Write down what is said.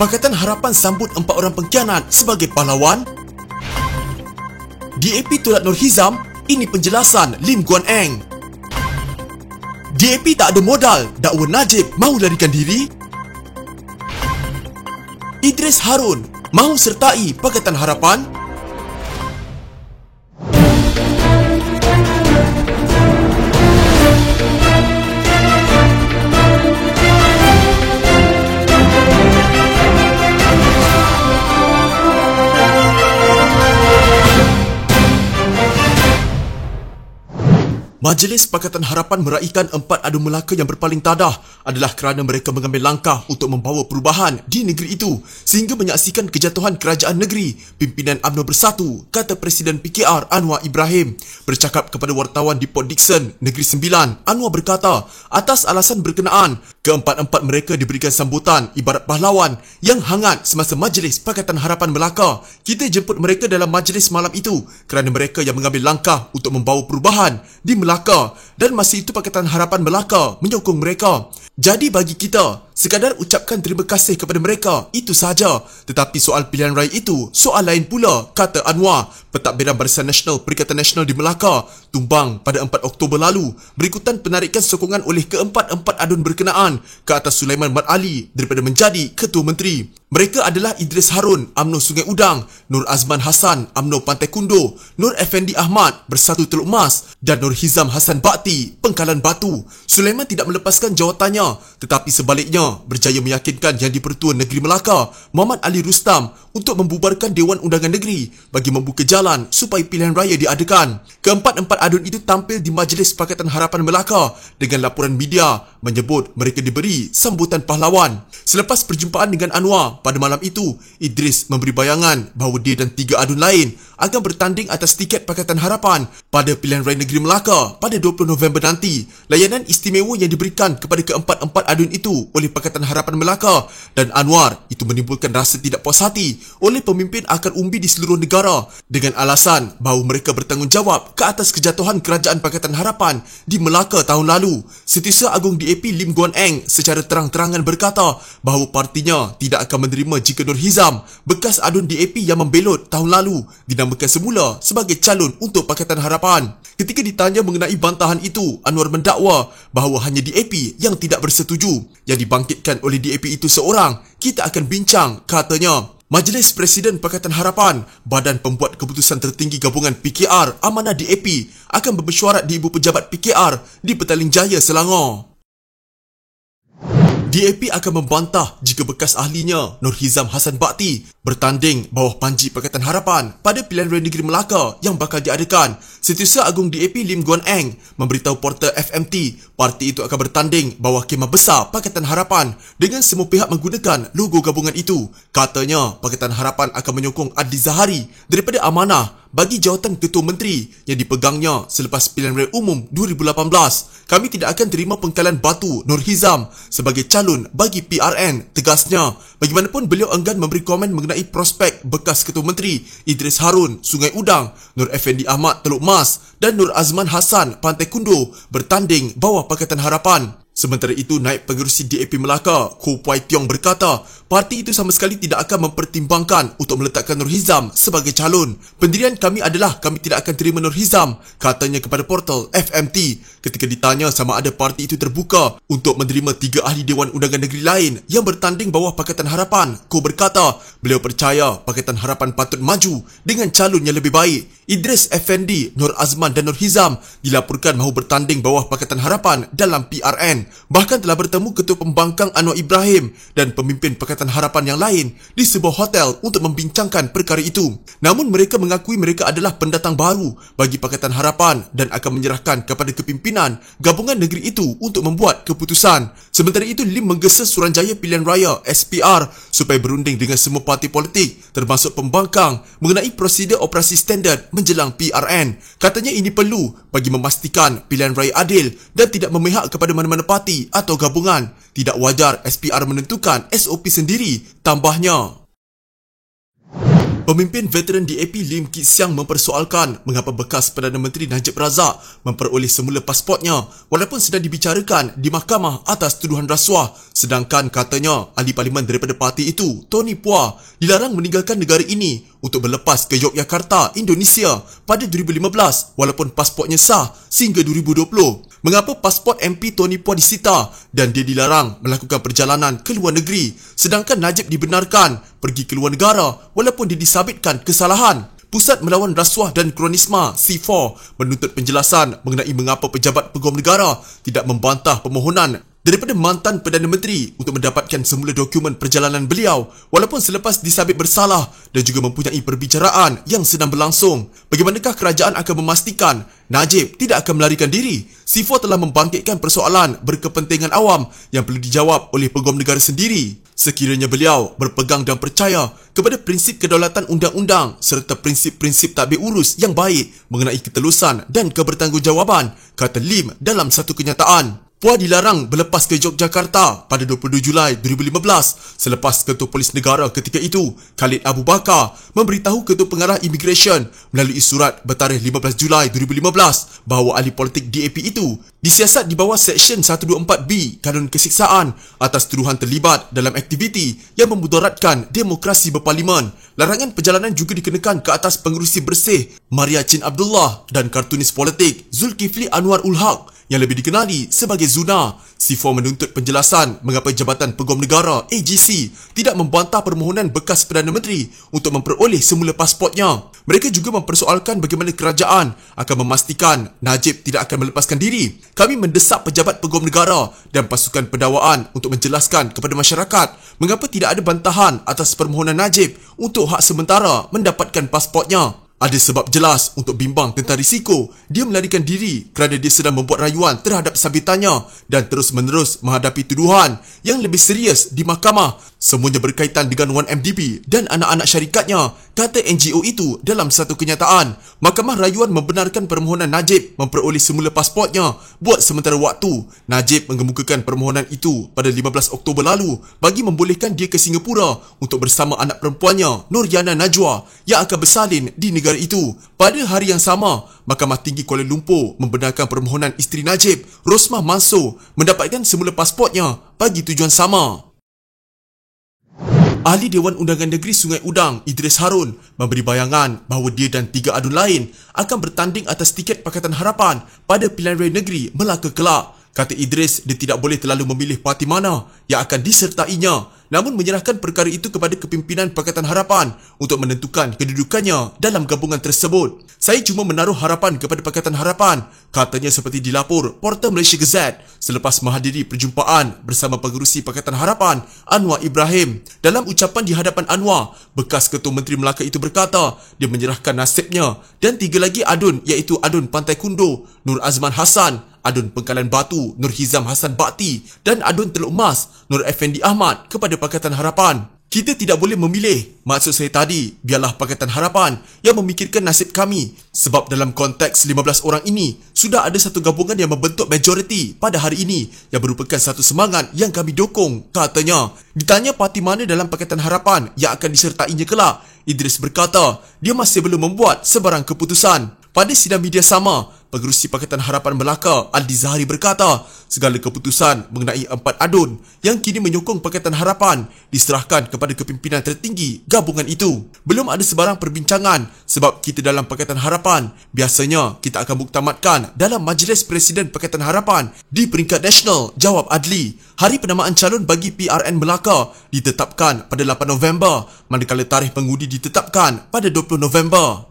Pakatan Harapan sambut 4 orang pengkhianat sebagai pahlawan. DAP tolak Nur Hizam, ini penjelasan Lim Guan Eng. DAP tak ada modal, dakwa Najib mahu larikan diri. Idris Harun mahu sertai Pakatan Harapan. Majlis Pakatan Harapan meraihkan 4 adu Melaka yang berpaling tadah adalah kerana mereka mengambil langkah untuk membawa perubahan di negeri itu sehingga menyaksikan kejatuhan kerajaan negeri pimpinan UMNO Bersatu, kata Presiden PKR Anwar Ibrahim. Bercakap kepada wartawan di Port Dickson, Negeri Sembilan, Anwar berkata, atas alasan berkenaan, keempat-empat mereka diberikan sambutan ibarat pahlawan yang hangat semasa Majlis Pakatan Harapan Melaka. Kita jemput mereka dalam majlis malam itu kerana mereka yang mengambil langkah untuk membawa perubahan di Melaka dan masa itu Pakatan Harapan Melaka menyokong mereka. Jadi bagi kita, sekadar ucapkan terima kasih kepada mereka, itu sahaja. Tetapi soal pilihan raya itu soal lain pula, kata Anwar. Pentadbiran Barisan Nasional Perikatan Nasional di Melaka tumbang pada 4 Oktober lalu berikutan penarikan sokongan oleh keempat-empat adun berkenaan ke atas Sulaiman Mat Ali daripada menjadi Ketua Menteri. Mereka adalah Idris Harun, UMNO Sungai Udang, Nur Azman Hassan, UMNO Pantai Kundo, Nur Effendi Ahmad, Bersatu Teluk Mas dan Nur Hizam Hassan Bakti, Pengkalan Batu. Sulaiman tidak melepaskan jawatannya, tetapi sebaliknya berjaya meyakinkan Yang di-Pertua Negeri Melaka, Muhammad Ali Rustam, untuk membubarkan Dewan Undangan Negeri bagi membuka jalan supaya pilihan raya diadakan. Keempat-empat adun itu tampil di Majlis Pakatan Harapan Melaka dengan laporan media menyebut mereka diberi sambutan pahlawan. Selepas perjumpaan dengan Anwar pada malam itu, Idris memberi bayangan bahawa dia dan 3 adun lain akan bertanding atas tiket Pakatan Harapan pada pilihan raya negeri Melaka pada 20 November nanti. Layanan istimewa yang diberikan kepada keempat-empat adun itu oleh Pakatan Harapan Melaka dan Anwar itu menimbulkan rasa tidak puas hati oleh pemimpin akar umbi di seluruh negara dengan alasan bahawa mereka bertanggungjawab ke atas kejatuhan kerajaan Pakatan Harapan di Melaka tahun lalu. Setiausaha Agung DAP Lim Guan Eng secara terang-terangan berkata bahawa partinya tidak akan menerima jika Nur Hizam, bekas adun DAP yang membelot tahun lalu, dinamakan semula sebagai calon untuk Pakatan Harapan. Ketika ditanya mengenai bantahan itu, Anwar mendakwa bahawa hanya DAP yang tidak bersetuju. Yang dibangkitkan oleh DAP itu seorang, kita akan bincang, katanya. Majlis Presiden Pakatan Harapan, badan pembuat keputusan tertinggi gabungan PKR Amanah DAP, akan bermesyuarat di Ibu Pejabat PKR di Petaling Jaya, Selangor. DAP akan membantah jika bekas ahlinya Nur Hizam Hassan Bakti bertanding bawah panji Pakatan Harapan pada pilihan raya negeri Melaka yang bakal diadakan. Setiausaha Agung DAP Lim Guan Eng memberitahu portal FMT parti itu akan bertanding bawah kemah besar Pakatan Harapan dengan semua pihak menggunakan logo gabungan itu. Katanya Pakatan Harapan akan menyokong Adli Zahari daripada Amanah bagi jawatan Ketua Menteri yang dipegangnya selepas pilihan raya umum 2018. Kami tidak akan terima Pengkalan Batu Nur Hizam sebagai calon bagi PRN, tegasnya. Bagaimanapun beliau enggan memberi komen mengenai prospek bekas Ketua Menteri Idris Harun, Sungai Udang, Nur Effendi Ahmad, Teluk Mas dan Nur Azman Hassan, Pantai Kundo bertanding bawah Pakatan Harapan. Sementara itu, Naib Pengerusi DAP Melaka, Koh Puai Tiong berkata, parti itu sama sekali tidak akan mempertimbangkan untuk meletakkan Nur Hizam sebagai calon. Pendirian kami adalah kami tidak akan terima Nur Hizam, katanya kepada portal FMT. Ketika ditanya sama ada parti itu terbuka untuk menerima 3 ahli Dewan Undangan Negeri lain yang bertanding bawah Pakatan Harapan, Koh berkata, beliau percaya Pakatan Harapan patut maju dengan calon yang lebih baik. Idris Effendi, Nur Azman dan Nur Hizam dilaporkan mahu bertanding bawah Pakatan Harapan dalam PRN. Bahkan telah bertemu Ketua Pembangkang Anwar Ibrahim dan pemimpin Pakatan Harapan yang lain di sebuah hotel untuk membincangkan perkara itu. Namun mereka mengakui mereka adalah pendatang baru bagi Pakatan Harapan dan akan menyerahkan kepada kepimpinan gabungan negeri itu untuk membuat keputusan. Sementara itu, Lim menggesa Suruhanjaya Pilihan Raya SPR supaya berunding dengan semua parti politik termasuk pembangkang mengenai prosedur operasi standard menjelang PRN. Katanya ini perlu bagi memastikan pilihan raya adil dan tidak memihak kepada mana-mana parti atau gabungan. Tidak wajar SPR menentukan SOP sendiri, tambahnya. Pemimpin veteran DAP Lim Kit Siang mempersoalkan mengapa bekas Perdana Menteri Najib Razak memperoleh semula pasportnya walaupun sedang dibicarakan di mahkamah atas tuduhan rasuah, sedangkan katanya ahli parlimen daripada parti itu, Tony Phua, dilarang meninggalkan negara ini untuk berlepas ke Yogyakarta, Indonesia pada 2015 walaupun pasportnya sah sehingga 2020. Mengapa pasport MP Tony Phua disita dan dia dilarang melakukan perjalanan ke luar negeri, sedangkan Najib dibenarkan pergi ke luar negara walaupun dia disabitkan kesalahan? Pusat Melawan Rasuah dan Kronisma C4 menuntut penjelasan mengenai mengapa Pejabat Peguam Negara tidak membantah permohonan daripada mantan Perdana Menteri untuk mendapatkan semula dokumen perjalanan beliau walaupun selepas disabit bersalah dan juga mempunyai perbicaraan yang sedang berlangsung. Bagaimanakah kerajaan akan memastikan Najib tidak akan melarikan diri? C4 telah membangkitkan persoalan berkepentingan awam yang perlu dijawab oleh Peguam Negara sendiri. Sekiranya beliau berpegang dan percaya kepada prinsip kedaulatan undang-undang serta prinsip-prinsip tadbir urus yang baik mengenai ketelusan dan kebertanggungjawabан, kata Lim dalam satu kenyataan. Phua dilarang berlepas ke Yogyakarta pada 22 Julai 2015 selepas Ketua Polis Negara ketika itu, Khalid Abu Bakar, memberitahu Ketua Pengarah Immigration melalui surat bertarikh 15 Julai 2015 bahawa ahli politik DAP itu disiasat di bawah Seksyen 124B Kanun Kesiksaan atas tuduhan terlibat dalam aktiviti yang memudaratkan demokrasi berparlimen. Larangan perjalanan juga dikenakan ke atas pengerusi bersih Maria Chin Abdullah dan kartunis politik Zulkifli Anwar ul Haq yang lebih dikenali sebagai Zuna. C4 menuntut penjelasan mengapa Jabatan Peguam Negara AGC tidak membantah permohonan bekas Perdana Menteri untuk memperoleh semula pasportnya. Mereka juga mempersoalkan bagaimana kerajaan akan memastikan Najib tidak akan melepaskan diri. Kami mendesak Pejabat Peguam Negara dan pasukan pendakwaan untuk menjelaskan kepada masyarakat mengapa tidak ada bantahan atas permohonan Najib untuk hak sementara mendapatkan pasportnya. Ada sebab jelas untuk bimbang tentang risiko dia melarikan diri kerana dia sedang membuat rayuan terhadap sabitannya dan terus-menerus menghadapi tuduhan yang lebih serius di mahkamah. Semuanya berkaitan dengan 1MDB dan anak-anak syarikatnya, kata NGO itu dalam satu kenyataan. Mahkamah rayuan membenarkan permohonan Najib memperoleh semula pasportnya buat sementara waktu. Najib mengemukakan permohonan itu pada 15 Oktober lalu bagi membolehkan dia ke Singapura untuk bersama anak perempuannya, Noriana Najwa, yang akan bersalin di negara itu. Pada hari yang sama, Mahkamah Tinggi Kuala Lumpur membenarkan permohonan isteri Najib, Rosmah Mansor, mendapatkan semula pasportnya bagi tujuan sama. Ahli Dewan Undangan Negeri Sungai Udang, Idris Harun, memberi bayangan bahawa dia dan 3 adun lain akan bertanding atas tiket Pakatan Harapan pada pilihan raya negeri Melaka kelak. Kata Idris, dia tidak boleh terlalu memilih parti mana yang akan disertainya, namun menyerahkan perkara itu kepada kepimpinan Pakatan Harapan untuk menentukan kedudukannya dalam gabungan tersebut. Saya cuma menaruh harapan kepada Pakatan Harapan, katanya seperti dilapor Portal Malaysia Gazette selepas menghadiri perjumpaan bersama pengerusi Pakatan Harapan Anwar Ibrahim. Dalam ucapan di hadapan Anwar, bekas Ketua Menteri Melaka itu berkata dia menyerahkan nasibnya dan 3 lagi adun iaitu Adun Pantai Kundo, Nur Azman Hassan, Adun Pengkalan Batu, Nur Hizam Hassan Bakti dan Adun Teluk Emas, Nur Effendi Ahmad kepada Pakatan Harapan. Kita tidak boleh memilih. Maksud saya tadi, biarlah Pakatan Harapan yang memikirkan nasib kami. Sebab dalam konteks 15 orang ini, sudah ada satu gabungan yang membentuk majoriti pada hari ini yang merupakan satu semangat yang kami dukung, katanya. Ditanya parti mana dalam Pakatan Harapan yang akan disertainya kelak, Idris berkata dia masih belum membuat sebarang keputusan. Pada sidang media sama, pengerusi Pakatan Harapan Melaka, Aldi Zahari berkata, segala keputusan mengenai 4 adun yang kini menyokong Pakatan Harapan diserahkan kepada kepimpinan tertinggi gabungan itu. Belum ada sebarang perbincangan sebab kita dalam Pakatan Harapan biasanya kita akan muktamadkan dalam Majlis Presiden Pakatan Harapan di peringkat nasional, jawab Adli. Hari penamaan calon bagi PRN Melaka ditetapkan pada 8 November, manakala tarikh pengundi ditetapkan pada 20 November.